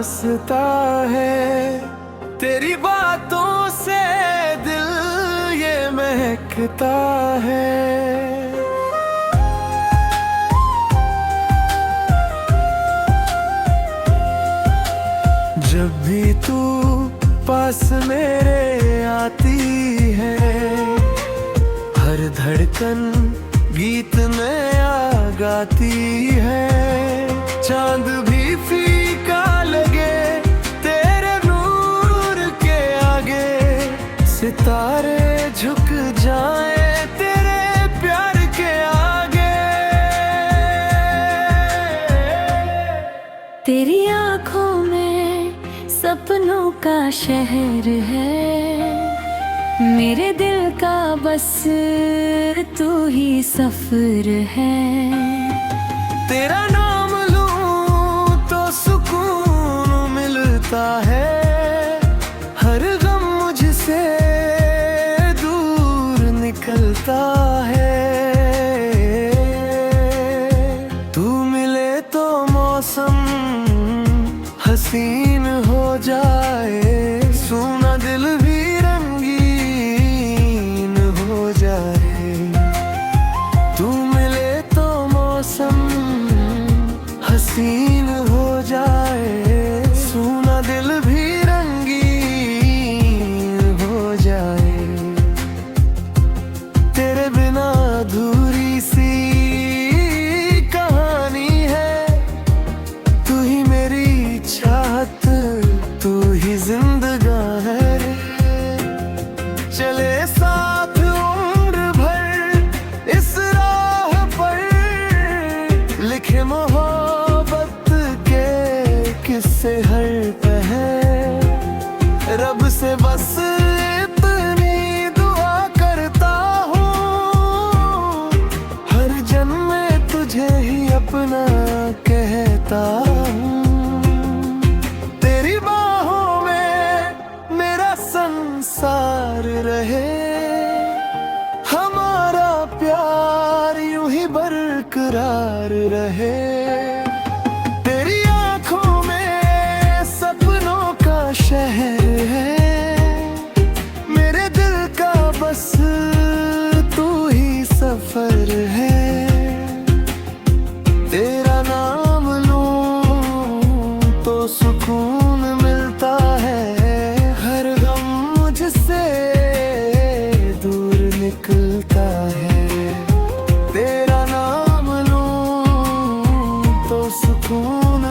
वास्ता है, तेरी बातों से दिल ये महकता है। जब भी तू पास मेरे आती है, हर धड़कन गीत नया गाती है। चांद भी फीका लगे तेरे नूर के आगे, सितारे झुक जाएं तेरे प्यार के आगे। तेरी आँखों में सपनों का शहर है, मेरे दिल का बस तू ही सफर है। तेरा नाम लूं तो सुकून मिलता है, हर गम मुझसे दूर निकलता है। तू मिले तो मौसम हसीन हो जाए, सूना दिल भी रंगीन हो जाए। तू मिले तो मौसम हसीन हो जाए, सूना दिल भी रंगीन हो जाए। तेरे बिना अधूरी सी कहानी है, तू ही मेरी चाहत, तू ही जिंदगां है। चले साथ उम्र भर इस राह पर, लिखे मोहब्बत के किस्से हर पहर। रब से बस इतनी दुआ करता हूँ, हर जन्म में तुझे ही अपना कहता हूँ। तेरी बाहों में मेरा संसार रहे, हमारा प्यार यूं ही बरकरार रहे। तेरी आंखों में सपनों का शहर है, मेरे दिल का बस तू ही सफर है। तेरा नाम लूं तो सुकून मिलता है, हर गम मुझसे दूर निकलता है। तेरा नाम लूं तो सुकून